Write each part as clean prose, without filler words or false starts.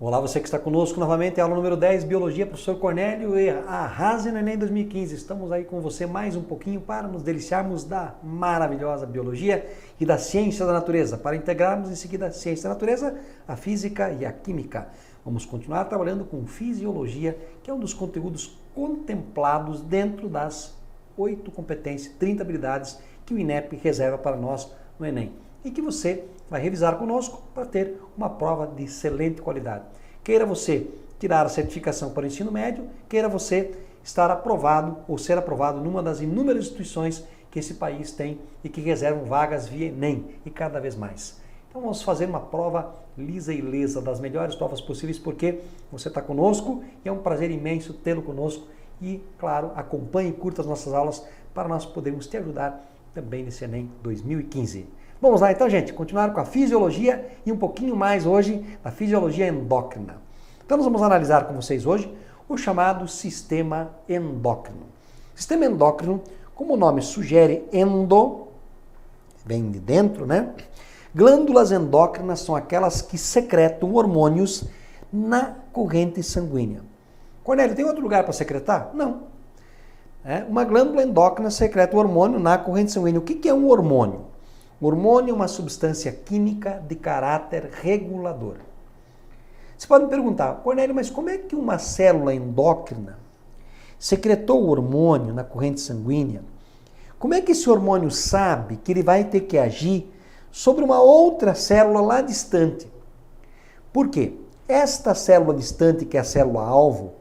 Olá, você que está conosco novamente, aula número 10, Biologia, professor Cornélio e Arrase no Enem 2015. Estamos aí com você mais um pouquinho para nos deliciarmos da maravilhosa Biologia e da Ciência da Natureza, para integrarmos em seguida a Ciência da Natureza, a Física e a Química. Vamos continuar trabalhando com Fisiologia, que é um dos conteúdos contemplados dentro das 8 competências, 30 habilidades que o INEP reserva para nós no Enem. E que você vai revisar conosco para ter uma prova de excelente qualidade. Queira você tirar a certificação para o ensino médio, queira você estar aprovado ou ser aprovado numa das inúmeras instituições que esse país tem e que reservam vagas via Enem e cada vez mais. Então vamos fazer uma prova lisa e lesa, das melhores provas possíveis, porque você está conosco e é um prazer imenso tê-lo conosco e, claro, acompanhe e curta as nossas aulas para nós podermos te ajudar também nesse Enem 2015. Vamos lá então, gente, continuar com a fisiologia e um pouquinho mais hoje da fisiologia endócrina. Então nós vamos analisar com vocês hoje o chamado sistema endócrino. Sistema endócrino, como o nome sugere, endo, vem de dentro, né? Glândulas endócrinas são aquelas que secretam hormônios na corrente sanguínea. Cornélio, tem outro lugar para secretar? Não. Uma glândula endócrina secreta o hormônio na corrente sanguínea. O que é um hormônio? O hormônio é uma substância química de caráter regulador. Você pode me perguntar, Cornélio, mas como é que uma célula endócrina secretou o hormônio na corrente sanguínea? Como é que esse hormônio sabe que ele vai ter que agir sobre uma outra célula lá distante? Por quê? Esta célula distante, que é a célula-alvo,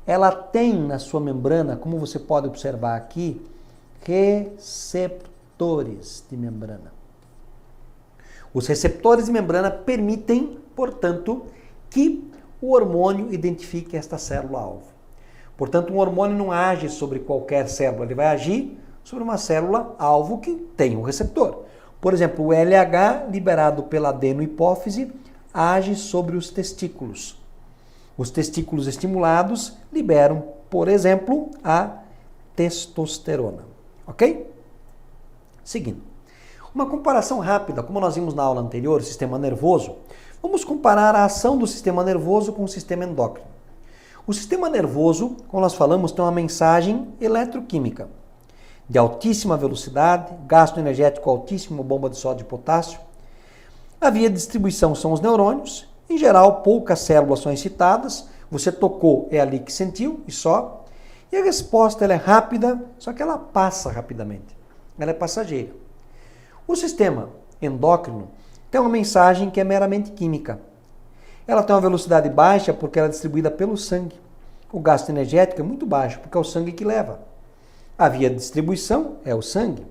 ela tem na sua membrana, como você pode observar aqui, receptores de membrana. Os receptores de membrana permitem, portanto, que o hormônio identifique esta célula-alvo. Portanto, um hormônio não age sobre qualquer célula, ele vai agir sobre uma célula-alvo que tem um receptor. Por exemplo, o LH, liberado pela adenohipófise, age sobre os testículos. Os testículos estimulados liberam, por exemplo, a testosterona. Ok? Seguindo. Uma comparação rápida, como nós vimos na aula anterior, sistema nervoso, vamos comparar a ação do sistema nervoso com o sistema endócrino. O sistema nervoso, como nós falamos, tem uma mensagem eletroquímica de altíssima velocidade, gasto energético altíssimo, bomba de sódio e potássio. A via de distribuição são os neurônios. Em geral, poucas células são excitadas. Você tocou, é ali que sentiu e só. E a resposta ela é rápida, só que ela passa rapidamente. Ela é passageira. O sistema endócrino tem uma mensagem que é meramente química. Ela tem uma velocidade baixa porque ela é distribuída pelo sangue. O gasto energético é muito baixo porque é o sangue que leva. A via de distribuição é o sangue.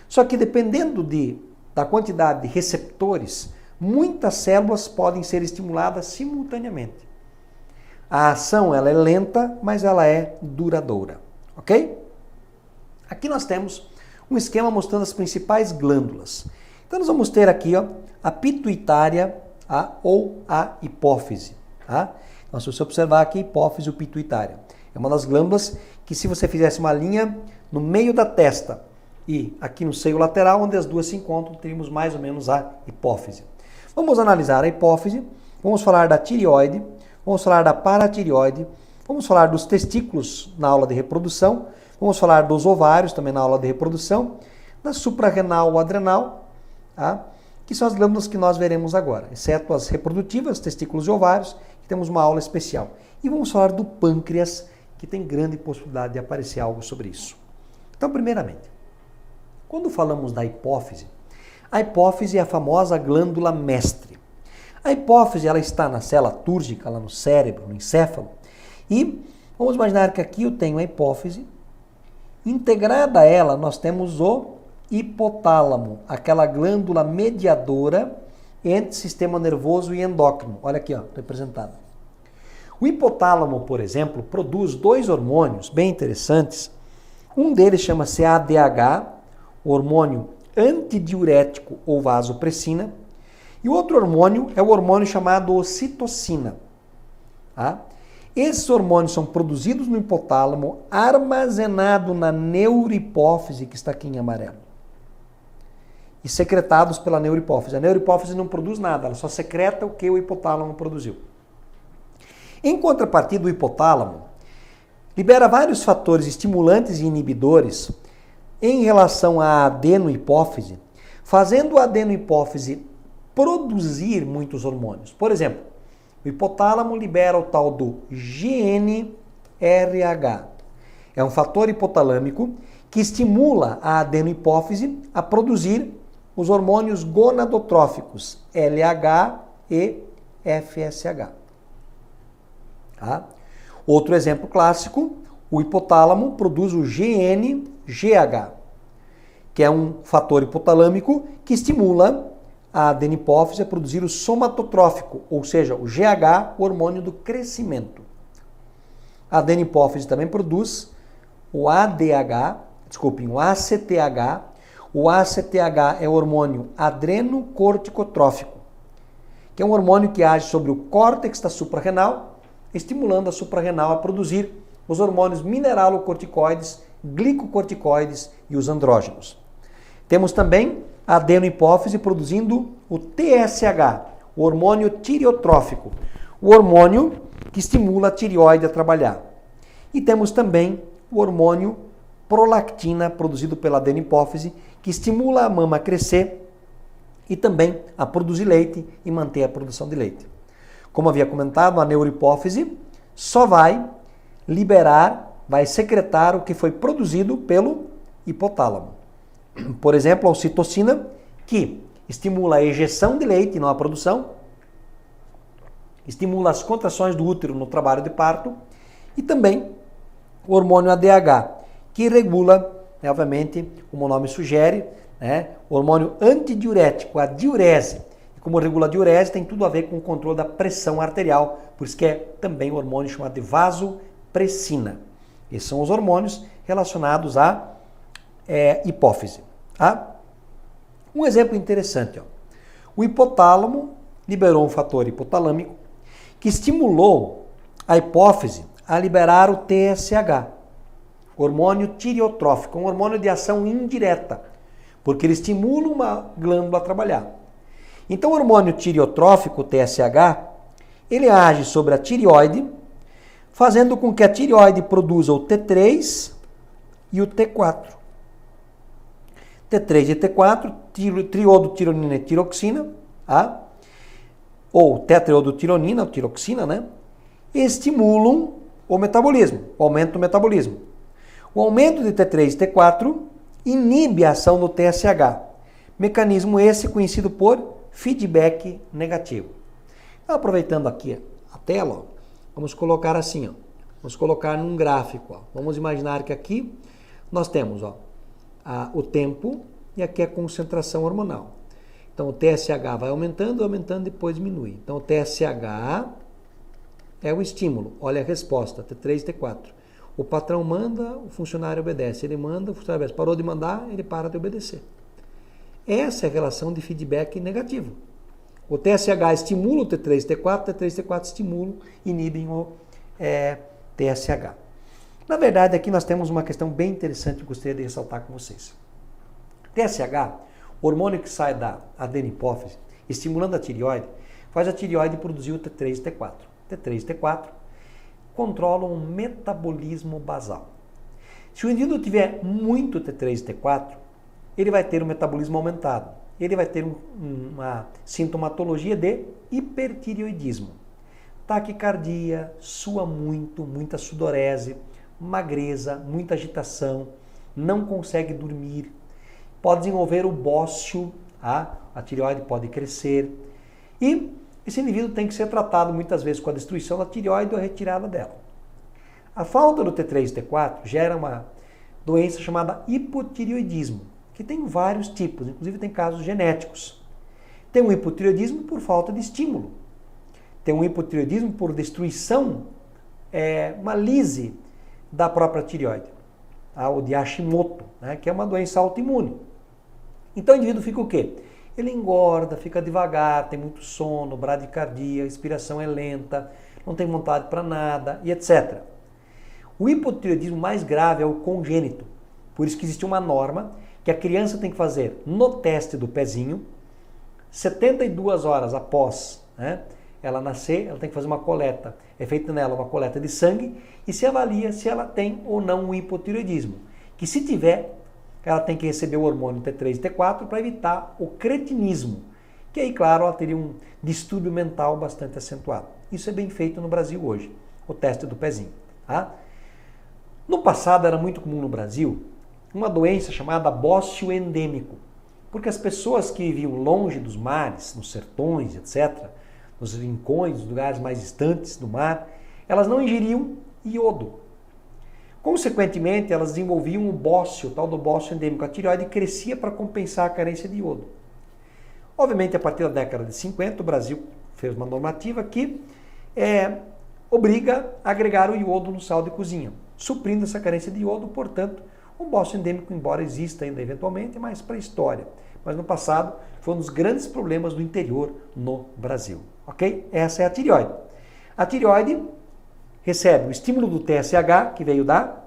Só que dependendo da quantidade de receptores, muitas células podem ser estimuladas simultaneamente. A ação ela é lenta, mas ela é duradoura. Ok? Aqui nós temos um esquema mostrando as principais glândulas. Então nós vamos ter aqui a pituitária ou a hipófise. Tá? Então se você observar aqui, hipófise ou pituitária. É uma das glândulas que, se você fizesse uma linha no meio da testa e aqui no seio lateral, onde as duas se encontram, teríamos mais ou menos a hipófise. Vamos analisar a hipófise, vamos falar da tireoide, vamos falar da paratireoide, vamos falar dos testículos na aula de reprodução, vamos falar dos ovários também na aula de reprodução, da suprarrenal ou adrenal, tá? Que são as glândulas que nós veremos agora, exceto as reprodutivas, testículos e ovários, que temos uma aula especial. E vamos falar do pâncreas, que tem grande possibilidade de aparecer algo sobre isso. Então, primeiramente, quando falamos da hipófise, a hipófise é a famosa glândula mestre. A hipófise ela está na célula túrgica, lá no cérebro, no encéfalo, e vamos imaginar que aqui eu tenho a hipófise. Integrada a ela, nós temos o hipotálamo, aquela glândula mediadora entre sistema nervoso e endócrino. Olha aqui, representado. O hipotálamo, por exemplo, produz 2 hormônios bem interessantes. Um deles chama-se ADH, hormônio antidiurético ou vasopressina, e o outro hormônio é o hormônio chamado ocitocina. Tá? Esses hormônios são produzidos no hipotálamo, armazenado na neurohipófise, que está aqui em amarelo, e secretados pela neurohipófise. A neurohipófise não produz nada, ela só secreta o que o hipotálamo produziu. Em contrapartida, o hipotálamo libera vários fatores estimulantes e inibidores em relação à adenohipófise, fazendo a adenohipófise produzir muitos hormônios. Por exemplo, o hipotálamo libera o tal do GnRH. É um fator hipotalâmico que estimula a adenohipófise a produzir os hormônios gonadotróficos LH e FSH. Tá? Outro exemplo clássico, o hipotálamo produz o GnGH, que é um fator hipotalâmico que estimula a adenipófise a produzir o somatotrófico, ou seja, o GH, o hormônio do crescimento. A adenipófise também produz o ACTH. O ACTH é o hormônio adrenocorticotrófico, que é um hormônio que age sobre o córtex da suprarrenal, estimulando a suprarrenal a produzir os hormônios mineralocorticoides, glicocorticoides e os andrógenos. Temos também a adenohipófise produzindo o TSH, o hormônio tireotrófico, o hormônio que estimula a tireoide a trabalhar. E temos também o hormônio prolactina produzido pela adenohipófise, que estimula a mama a crescer e também a produzir leite e manter a produção de leite. Como havia comentado, a neurohipófise só vai vai secretar o que foi produzido pelo hipotálamo. Por exemplo, a ocitocina, que estimula a ejeção de leite e não a produção, estimula as contrações do útero no trabalho de parto, e também o hormônio ADH, que regula, obviamente, como o nome sugere, o hormônio antidiurético, a diurese. E como regula a diurese, tem tudo a ver com o controle da pressão arterial, por isso que é também o hormônio chamado de vasopressina. Esses são os hormônios relacionados à hipófise. Tá? Um exemplo interessante. O hipotálamo liberou um fator hipotalâmico que estimulou a hipófise a liberar o TSH, hormônio tireotrófico, um hormônio de ação indireta, porque ele estimula uma glândula a trabalhar. Então o hormônio tireotrófico, o TSH, ele age sobre a tireoide, fazendo com que a tireoide produza o T3 e o T4. T3 e T4, triodotironina e tiroxina, ou tetraiodotironina, ou tiroxina, estimulam o metabolismo, aumentam o metabolismo. O aumento de T3 e T4 inibe a ação do TSH, mecanismo esse conhecido por feedback negativo. Então, aproveitando aqui a tela, vamos colocar assim, vamos colocar num gráfico. Vamos imaginar que aqui nós temos o tempo e aqui a concentração hormonal. Então o TSH vai aumentando, depois diminui. Então o TSH é o estímulo, olha a resposta, T3 e T4. O patrão manda, o funcionário obedece. Ele manda, o funcionário obedece. Parou de mandar, ele para de obedecer. Essa é a relação de feedback negativo. O TSH estimula o T3 e T4, T3 e T4 estimulam, inibem o TSH. Na verdade, aqui nós temos uma questão bem interessante que eu gostaria de ressaltar com vocês. TSH, o hormônio que sai da adenipófise, estimulando a tireoide, faz a tireoide produzir o T3 e T4. T3 e T4 controlam o metabolismo basal. Se o indivíduo tiver muito T3 e T4, ele vai ter um metabolismo aumentado. Ele vai ter uma sintomatologia de hipertireoidismo. Taquicardia, sua muito, muita sudorese, magreza, muita agitação, não consegue dormir, pode desenvolver o bócio, a tireoide pode crescer e esse indivíduo tem que ser tratado muitas vezes com a destruição da tireoide ou a retirada dela. A falta do T3 e T4 gera uma doença chamada hipotireoidismo, que tem vários tipos, inclusive tem casos genéticos. Tem um hipotireoidismo por falta de estímulo. Tem um hipotireoidismo por destruição, uma lise da própria tireoide, o de Hashimoto, que é uma doença autoimune. Então o indivíduo fica o quê? Ele engorda, fica devagar, tem muito sono, bradicardia, a respiração é lenta, não tem vontade para nada e etc. O hipotireoidismo mais grave é o congênito. Por isso que existe uma norma que a criança tem que fazer no teste do pezinho, 72 horas após ela nascer, ela tem que fazer uma coleta. É feita nela uma coleta de sangue e se avalia se ela tem ou não um hipotireoidismo. Que se tiver, ela tem que receber o hormônio T3 e T4 para evitar o cretinismo. Que aí, claro, ela teria um distúrbio mental bastante acentuado. Isso é bem feito no Brasil hoje, o teste do pezinho. Tá? No passado era muito comum no Brasil uma doença chamada bócio endêmico, porque as pessoas que viviam longe dos mares, nos sertões, etc., nos rincões, nos lugares mais distantes do mar, elas não ingeriam iodo. Consequentemente, elas desenvolviam o bócio, o tal do bócio endêmico. A tireoide crescia para compensar a carência de iodo. Obviamente, a partir da década de 50, o Brasil fez uma normativa que obriga a agregar o iodo no sal de cozinha, suprindo essa carência de iodo. Portanto, o bócio endêmico, embora exista ainda eventualmente, é mais para a história. Mas no passado foi um dos grandes problemas do interior no Brasil. Ok? Essa é a tireoide. A tireoide recebe o estímulo do TSH, que veio da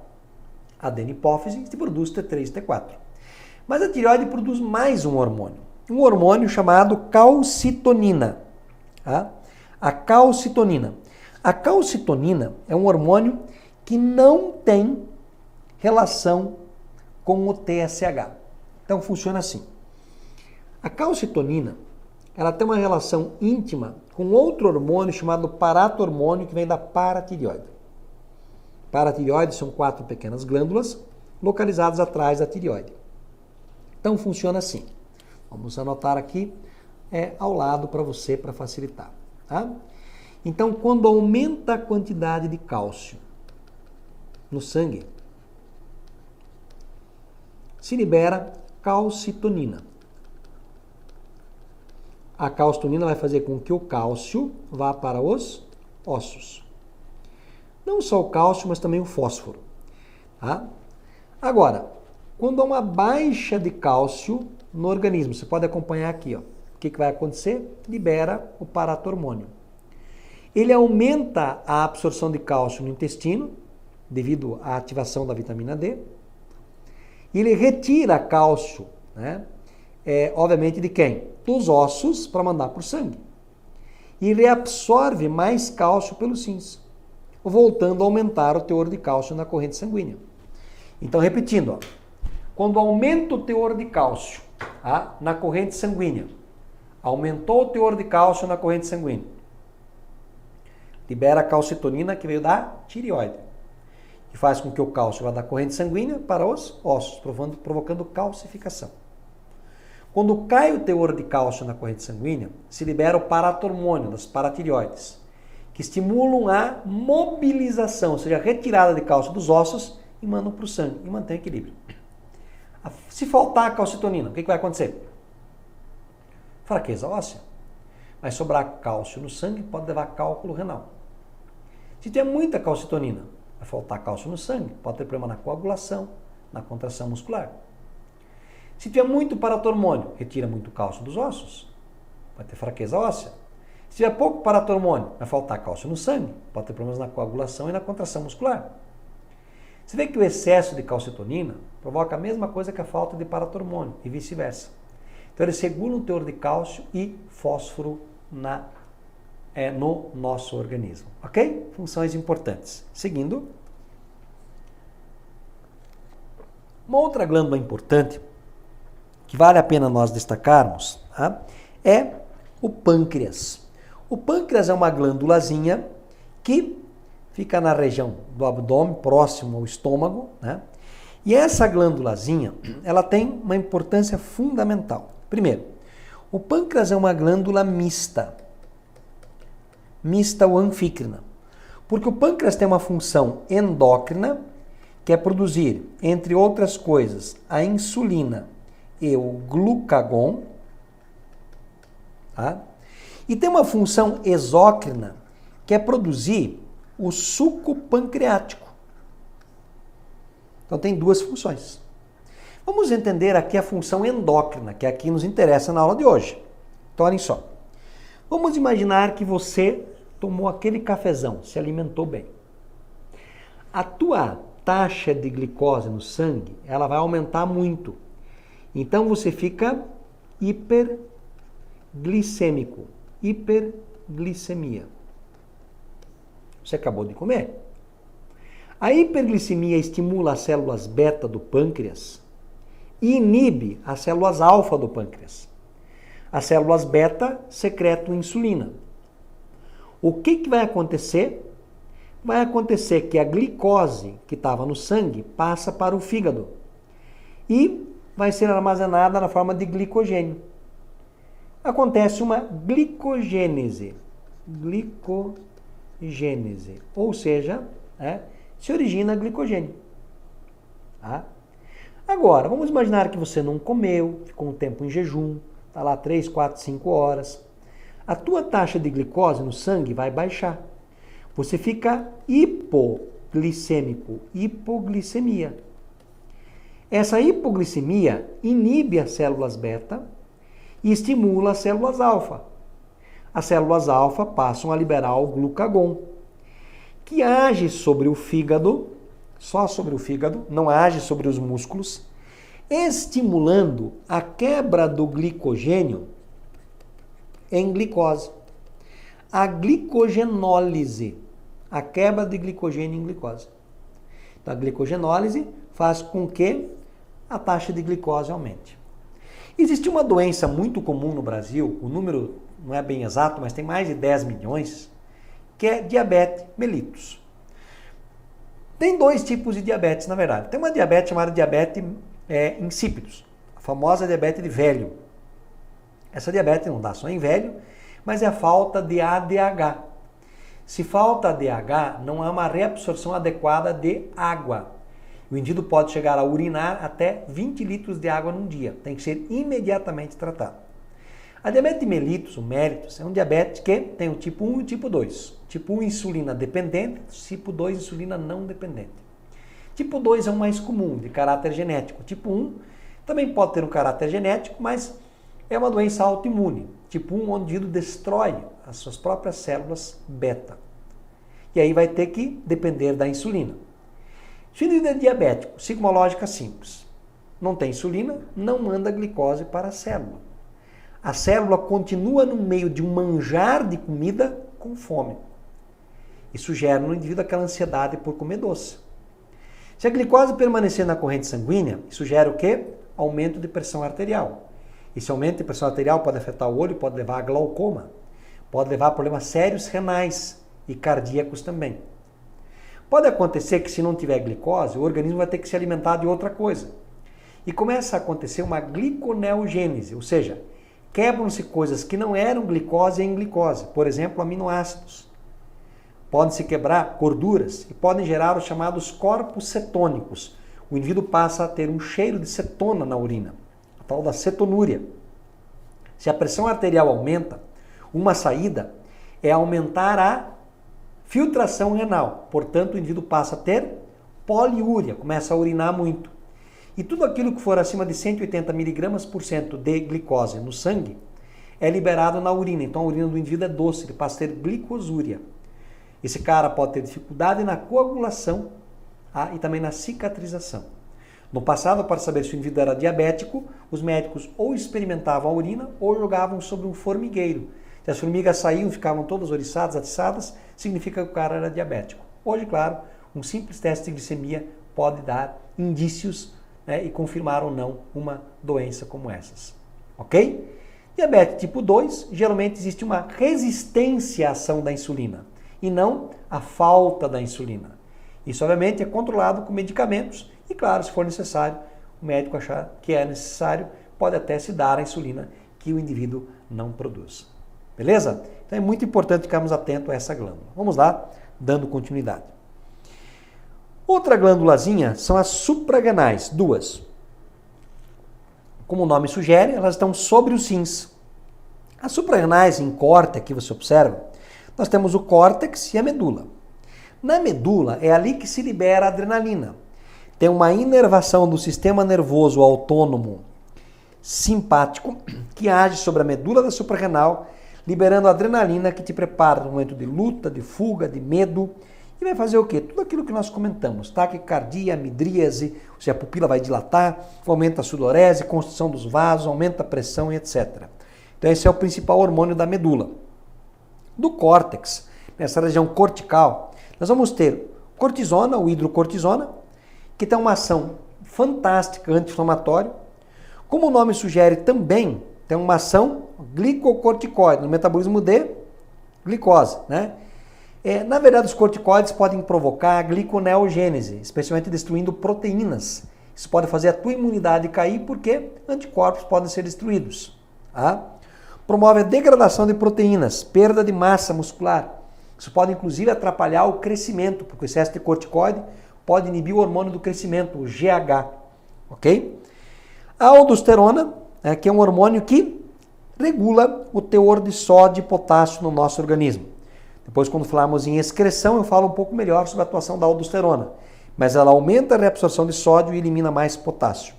adenipófise, e produz T3 e T4. Mas a tireoide produz mais um hormônio chamado calcitonina. Tá? A calcitonina. A calcitonina é um hormônio que não tem relação com o TSH. Então funciona assim. A calcitonina, ela tem uma relação íntima com outro hormônio chamado paratormônio que vem da paratireoide. Paratireoide são 4 pequenas glândulas localizadas atrás da tireoide. Então funciona assim. Vamos anotar aqui ao lado para você, para facilitar. Tá? Então, quando aumenta a quantidade de cálcio no sangue, se libera calcitonina. A calcitonina vai fazer com que o cálcio vá para os ossos. Não só o cálcio, mas também o fósforo. Tá? Agora, quando há uma baixa de cálcio no organismo, você pode acompanhar aqui, ó. O que vai acontecer? Libera o paratormônio. Ele aumenta a absorção de cálcio no intestino, devido à ativação da vitamina D. E ele retira cálcio, né? Obviamente de quem? Dos ossos para mandar para o sangue. E ele absorve mais cálcio pelos rins, voltando a aumentar o teor de cálcio na corrente sanguínea. Então, repetindo, ó, quando aumenta o teor de cálcio na corrente sanguínea, aumentou o teor de cálcio na corrente sanguínea, libera a calcitonina que veio da tireoide, que faz com que o cálcio vá da corrente sanguínea para os ossos, provocando calcificação. Quando cai o teor de cálcio na corrente sanguínea, se libera o paratormônio das paratireoides, que estimulam a mobilização, ou seja, a retirada de cálcio dos ossos e mandam para o sangue e mantém o equilíbrio. Se faltar a calcitonina, o que vai acontecer? Fraqueza óssea. Vai sobrar cálcio no sangue, pode levar a cálculo renal. Se tiver muita calcitonina, vai faltar cálcio no sangue, pode ter problema na coagulação, na contração muscular. Se tiver muito paratormônio, retira muito cálcio dos ossos, vai ter fraqueza óssea. Se tiver pouco paratormônio, vai faltar cálcio no sangue, pode ter problemas na coagulação e na contração muscular. Você vê que o excesso de calcitonina provoca a mesma coisa que a falta de paratormônio e vice-versa. Então eles regulam o teor de cálcio e fósforo no nosso organismo. Ok? Funções importantes. Seguindo. Uma outra glândula importante que vale a pena nós destacarmos, tá? É o pâncreas. O pâncreas é uma glândulazinha que fica na região do abdômen, próximo ao estômago, né? E essa glândulazinha, ela tem uma importância fundamental. Primeiro, o pâncreas é uma glândula mista ou anfícrina, porque o pâncreas tem uma função endócrina, que é produzir, entre outras coisas, a insulina e o glucagon, tá? E tem uma função exócrina, que é produzir o suco pancreático. Então tem duas funções. Vamos entender aqui a função endócrina, que aqui nos interessa na aula de hoje. Então olhem só. Vamos imaginar que você tomou aquele cafezão, se alimentou bem. A tua taxa de glicose no sangue, ela vai aumentar muito. Então você fica hiperglicêmico, hiperglicemia. Você acabou de comer. A hiperglicemia estimula as células beta do pâncreas e inibe as células alfa do pâncreas. As células beta secretam insulina. O que vai acontecer? Vai acontecer que a glicose que estava no sangue passa para o fígado e vai ser armazenada na forma de glicogênio. Acontece uma glicogênese. Glicogênese. Ou seja, se origina glicogênio. Tá? Agora, vamos imaginar que você não comeu, ficou um tempo em jejum, está lá 3, 4, 5 horas. A tua taxa de glicose no sangue vai baixar. Você fica hipoglicêmico, hipoglicemia. Essa hipoglicemia inibe as células beta e estimula as células alfa. As células alfa passam a liberar o glucagon, que age sobre o fígado, só sobre o fígado, não age sobre os músculos, estimulando a quebra do glicogênio em glicose. A glicogenólise, a quebra de glicogênio em glicose. Então, a glicogenólise faz com que a taxa de glicose aumente. Existe uma doença muito comum no Brasil, o número não é bem exato, mas tem mais de 10 milhões, que é diabetes mellitus. Tem dois tipos de diabetes, na verdade. Tem uma diabetes chamada diabetes insípidos, a famosa diabetes de velho. Essa diabetes não dá só em velho, mas é a falta de ADH. Se falta ADH, não há uma reabsorção adequada de água. O indivíduo pode chegar a urinar até 20 litros de água num dia. Tem que ser imediatamente tratado. A diabetes mellitus, o mellitus, é um diabetes que tem o tipo 1 e o tipo 2. Tipo 1, insulina dependente, tipo 2, insulina não dependente. Tipo 2 é o mais comum, de caráter genético. Tipo 1 também pode ter um caráter genético, mas é uma doença autoimune. Tipo 1, onde o indivíduo destrói as suas próprias células beta. E aí vai ter que depender da insulina. Se o indivíduo é diabético, siga uma lógica simples. Não tem insulina, não manda glicose para a célula. A célula continua no meio de um manjar de comida com fome. Isso gera no indivíduo aquela ansiedade por comer doce. Se a glicose permanecer na corrente sanguínea, isso gera o quê? Aumento de pressão arterial. Esse aumento de pressão arterial pode afetar o olho, pode levar a glaucoma, pode levar a problemas sérios renais e cardíacos também. Pode acontecer que se não tiver glicose, o organismo vai ter que se alimentar de outra coisa. E começa a acontecer uma gliconeogênese, ou seja, quebram-se coisas que não eram glicose em glicose, por exemplo, aminoácidos. Podem se quebrar gorduras e podem gerar os chamados corpos cetônicos. O indivíduo passa a ter um cheiro de cetona na urina, a tal da cetonúria. Se a pressão arterial aumenta, uma saída é aumentar a filtração renal. Portanto, o indivíduo passa a ter poliúria, começa a urinar muito. E tudo aquilo que for acima de 180 mg/cento de glicose no sangue é liberado na urina. Então, a urina do indivíduo é doce, ele passa a ter glicosúria. Esse cara pode ter dificuldade na coagulação e também na cicatrização. No passado, para saber se o indivíduo era diabético, os médicos ou experimentavam a urina ou jogavam sobre um formigueiro. Se as formigas saíam e ficavam todas oriçadas, atiçadas, significa que o cara era diabético. Hoje, claro, um simples teste de glicemia pode dar indícios e confirmar ou não uma doença como essas. Ok? Diabetes tipo 2, geralmente existe uma resistência à ação da insulina e não a falta da insulina. Isso, obviamente, é controlado com medicamentos e, claro, se for necessário, o médico achar que é necessário, pode até se dar a insulina que o indivíduo não produz. Beleza? Então é muito importante ficarmos atentos a essa glândula. Vamos lá, dando continuidade. Outra glândulazinha são as suprarrenais, duas. Como o nome sugere, elas estão sobre os rins. As suprarrenais em córtex, aqui você observa, nós temos o córtex e a medula. Na medula é ali que se libera a adrenalina. Tem uma inervação do sistema nervoso autônomo simpático que age sobre a medula da suprarrenal, liberando a adrenalina que te prepara no momento de luta, de fuga, de medo. E vai fazer o quê? Tudo aquilo que nós comentamos. Taquicardia, midríase, ou seja, a pupila vai dilatar, aumenta a sudorese, construção dos vasos, aumenta a pressão e etc. Então esse é o principal hormônio da medula. do córtex, nessa região cortical, nós vamos ter cortisona, ou hidrocortisona, que tem uma ação fantástica anti-inflamatória. Como o nome sugere, também tem uma ação glicocorticoide no metabolismo de glicose, né? Na verdade, os corticoides podem provocar a gliconeogênese, especialmente destruindo proteínas. Isso pode fazer a tua imunidade cair porque anticorpos podem ser destruídos. Tá? Promove a degradação de proteínas, perda de massa muscular. Isso pode inclusive atrapalhar o crescimento, porque o excesso de corticoide pode inibir o hormônio do crescimento, o GH. Ok? A aldosterona, que é um hormônio que regula o teor de sódio e potássio no nosso organismo. Depois, quando falarmos em excreção, eu falo um pouco melhor sobre a atuação da aldosterona. Mas ela aumenta a reabsorção de sódio e elimina mais potássio.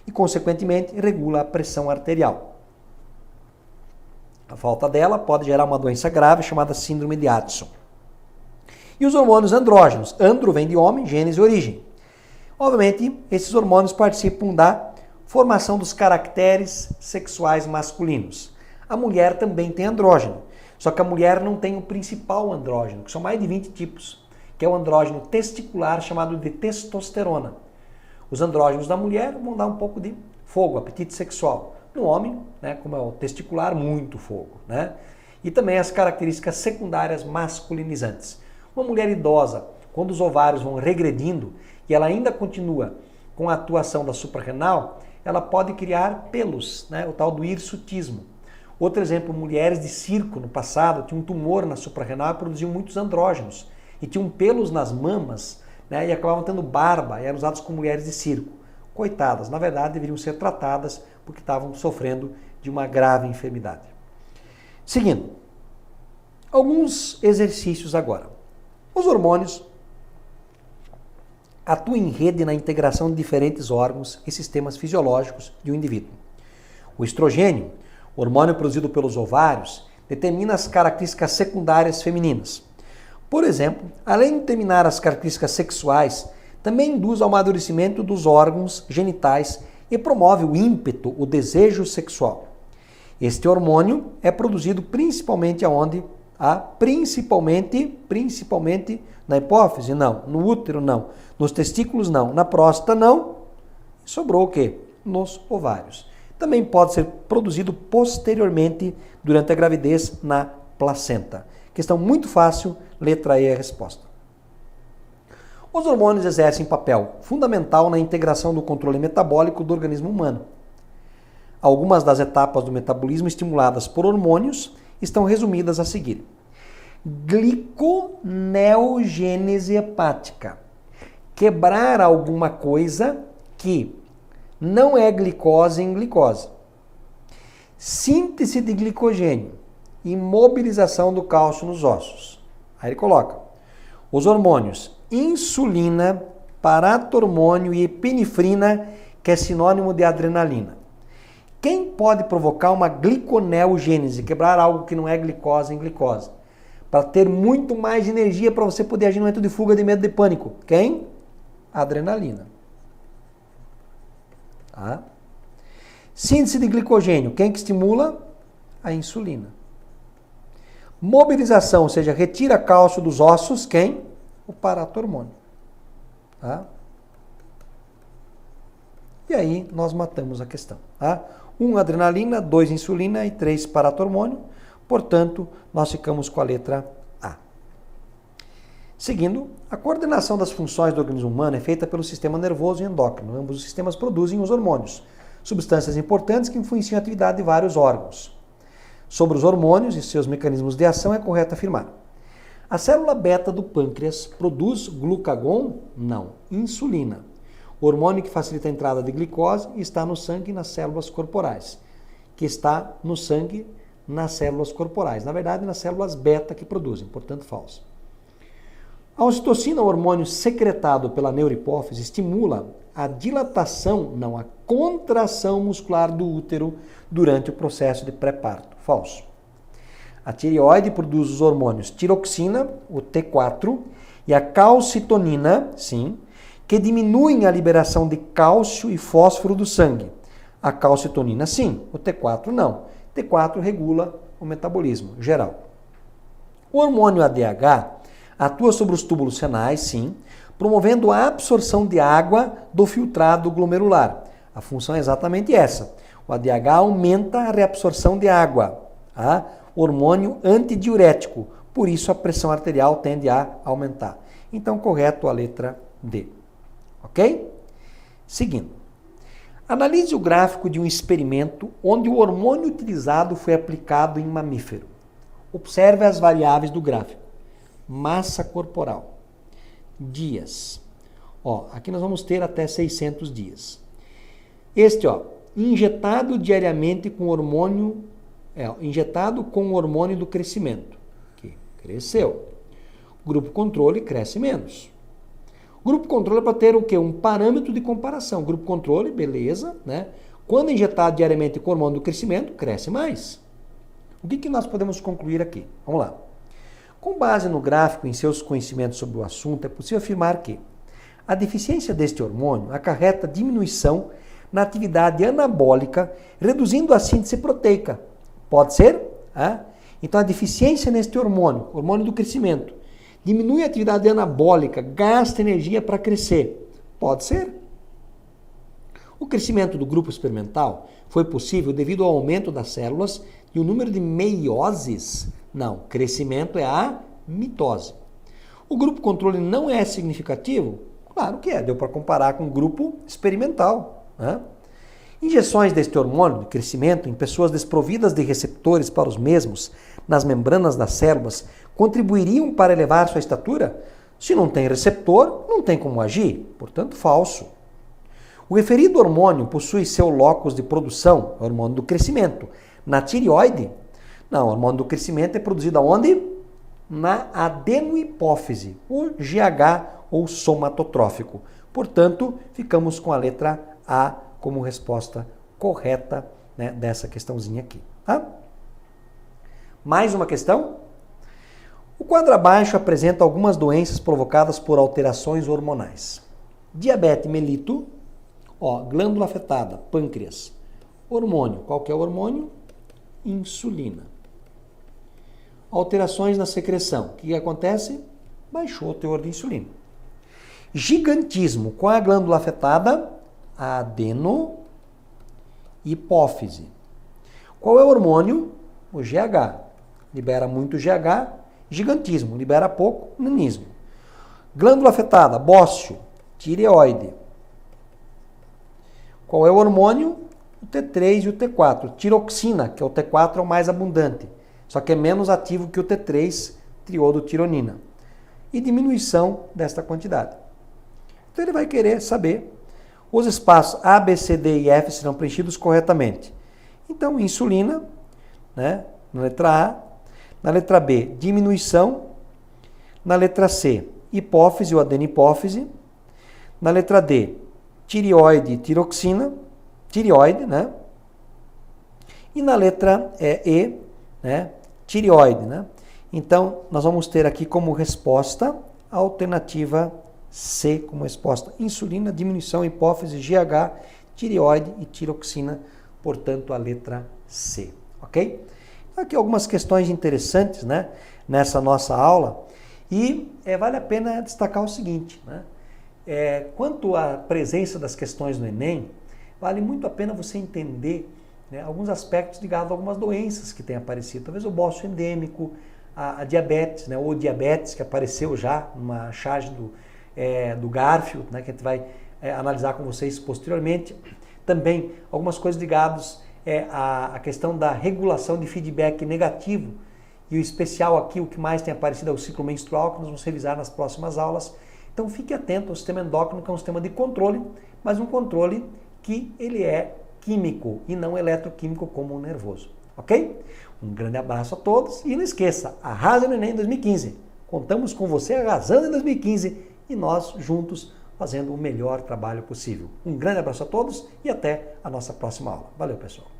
E, consequentemente, regula a pressão arterial. A falta dela pode gerar uma doença grave chamada síndrome de Addison. E os hormônios andrógenos. Andro vem de homem, gênese e origem. Obviamente, esses hormônios participam da formação dos caracteres sexuais masculinos. A mulher também tem andrógeno. Só que a mulher não tem o principal andrógeno, que são mais de 20 tipos, que é o andrógeno testicular, chamado de testosterona. Os andrógenos da mulher vão dar um pouco de fogo, apetite sexual. No homem, né, como é o testicular, muito fogo. Né? E também as características secundárias masculinizantes. Uma mulher idosa, quando os ovários vão regredindo e ela ainda continua com a atuação da suprarrenal, ela pode criar pelos, né, o tal do hirsutismo. Outro exemplo, mulheres de circo no passado tinham um tumor na suprarrenal e produziam muitos andrógenos. E tinham pelos nas mamas, né, e acabavam tendo barba e eram usadas como mulheres de circo. Coitadas, na verdade deveriam ser tratadas porque estavam sofrendo de uma grave enfermidade. Seguindo, alguns exercícios agora. Os hormônios atuam em rede na integração de diferentes órgãos e sistemas fisiológicos de um indivíduo. O estrogênio, hormônio produzido pelos ovários, determina as características secundárias femininas. Por exemplo, além de determinar as características sexuais, também induz ao amadurecimento dos órgãos genitais e promove o ímpeto, o desejo sexual. Este hormônio é produzido principalmente aonde? Principalmente na hipófise? Não. No útero? Não. Nos testículos? Não. Na próstata? Não. Sobrou o quê? Nos ovários. Também pode ser produzido posteriormente durante a gravidez na placenta. Questão muito fácil, letra E é a resposta. Os hormônios exercem papel fundamental na integração do controle metabólico do organismo humano. Algumas das etapas do metabolismo estimuladas por hormônios estão resumidas a seguir. Gliconeogênese hepática. Quebrar alguma coisa que não é glicose em glicose. Síntese de glicogênio e mobilização do cálcio nos ossos. Aí ele coloca os hormônios insulina, paratormônio e epinefrina, que é sinônimo de adrenalina. Quem pode provocar uma gliconeogênese, quebrar algo que não é glicose em glicose? Para ter muito mais energia para você poder agir no momento de fuga, de medo, de pânico. Quem? Adrenalina. Tá? Síntese de glicogênio, quem que estimula? A insulina. Mobilização, ou seja, retira cálcio dos ossos, quem? O paratormônio. Tá? E aí nós matamos a questão. Tá? 1 adrenalina, 2 insulina e 3 paratormônio. Portanto, nós ficamos com a letra A. Seguindo, a coordenação das funções do organismo humano é feita pelo sistema nervoso e endócrino. Ambos os sistemas produzem os hormônios, substâncias importantes que influenciam a atividade de vários órgãos. Sobre os hormônios e seus mecanismos de ação é correto afirmar. A célula beta do pâncreas produz glucagon? Não, insulina. O hormônio que facilita a entrada de glicose está no sangue e nas células corporais. Que está no sangue nas células corporais. Na verdade, nas células beta que produzem, portanto, falso. A ocitocina, o hormônio secretado pela neurohipófise, estimula a dilatação, não a contração muscular do útero durante o processo de pré-parto. Falso. A tireoide produz os hormônios tiroxina, o T4, e a calcitonina, sim, que diminuem a liberação de cálcio e fósforo do sangue. A calcitonina, sim, o T4 não. T4 regula o metabolismo geral. O hormônio ADH atua sobre os túbulos renais, sim, promovendo a absorção de água do filtrado glomerular. A função é exatamente essa. O ADH aumenta a reabsorção de água, tá? Hormônio antidiurético, por isso a pressão arterial tende a aumentar. Então, correto a letra D. Ok? Seguindo. Analise o gráfico de um experimento onde o hormônio utilizado foi aplicado em mamífero. Observe as variáveis do gráfico. Massa corporal. Dias. Ó, aqui nós vamos ter até 600 dias. Este, ó, injetado diariamente com hormônio, injetado com o hormônio do crescimento, que cresceu. Grupo controle cresce menos. Grupo controle é para ter o quê? Um parâmetro de comparação. Grupo controle, beleza, né? Quando injetado diariamente com o hormônio do crescimento, cresce mais. O que nós podemos concluir aqui? Vamos lá. Com base no gráfico e em seus conhecimentos sobre o assunto, é possível afirmar que a deficiência deste hormônio acarreta diminuição na atividade anabólica, reduzindo a síntese proteica. Pode ser? Então, a deficiência neste hormônio, hormônio do crescimento, diminui a atividade anabólica, gasta energia para crescer. Pode ser? O crescimento do grupo experimental foi possível devido ao aumento das células e o número de meioses. Não, crescimento é a mitose. O grupo controle não é significativo? Claro que é, deu para comparar com o grupo experimental. Injeções deste hormônio de crescimento em pessoas desprovidas de receptores para os mesmos nas membranas das células contribuiriam para elevar sua estatura? Se não tem receptor, não tem como agir, portanto, falso. O referido hormônio possui seu locus de produção, o hormônio do crescimento, na tireoide? Não, o hormônio do crescimento é produzido aonde? Na adenohipófise, o GH ou somatotrófico. Portanto, ficamos com a letra A como resposta correta, né, dessa questãozinha aqui. Tá? Mais uma questão? O quadro abaixo apresenta algumas doenças provocadas por alterações hormonais. Diabetes mellitus, glândula afetada, pâncreas. Hormônio, qual que é o hormônio? Insulina. Alterações na secreção, o que acontece? Baixou o teor de insulina. Gigantismo, qual é a glândula afetada? A adenohipófise. Qual é o hormônio? O GH. Libera muito GH. Gigantismo, libera pouco, nanismo. Glândula afetada, bócio, tireoide. Qual é o hormônio? O T3 e o T4. Tiroxina, que é o T4, é o mais abundante, só que é menos ativo que o T3, triodotironina. E diminuição desta quantidade. Então ele vai querer saber os espaços A, B, C, D e F serão preenchidos corretamente. Então, insulina, né, na letra A. Na letra B, diminuição. Na letra C, hipófise ou adenihipófise. Na letra D, tireoide e tiroxina. Tireoide, né? E na letra E, né, tireoide, né? Então, nós vamos ter aqui como resposta a alternativa C, como resposta insulina, diminuição, hipófise, GH, tireoide e tiroxina, portanto, a letra C, ok? Aqui algumas questões interessantes, né, nessa nossa aula, e vale a pena destacar o seguinte, né? Quanto à presença das questões no Enem, vale muito a pena você entender, né, alguns aspectos ligados a algumas doenças que têm aparecido. Talvez o bócio endêmico, a diabetes, né, ou diabetes, que apareceu já numa charge do Garfield, né, que a gente vai analisar com vocês posteriormente. Também algumas coisas ligadas à questão da regulação de feedback negativo. E o especial aqui, o que mais tem aparecido é o ciclo menstrual, que nós vamos revisar nas próximas aulas. Então fique atento ao sistema endócrino, que é um sistema de controle, mas um controle que ele é químico e não eletroquímico como o nervoso. Ok? Um grande abraço a todos e não esqueça, arrasa no Enem 2015. Contamos com você arrasando em 2015 e nós juntos fazendo o melhor trabalho possível. Um grande abraço a todos e até a nossa próxima aula. Valeu, pessoal!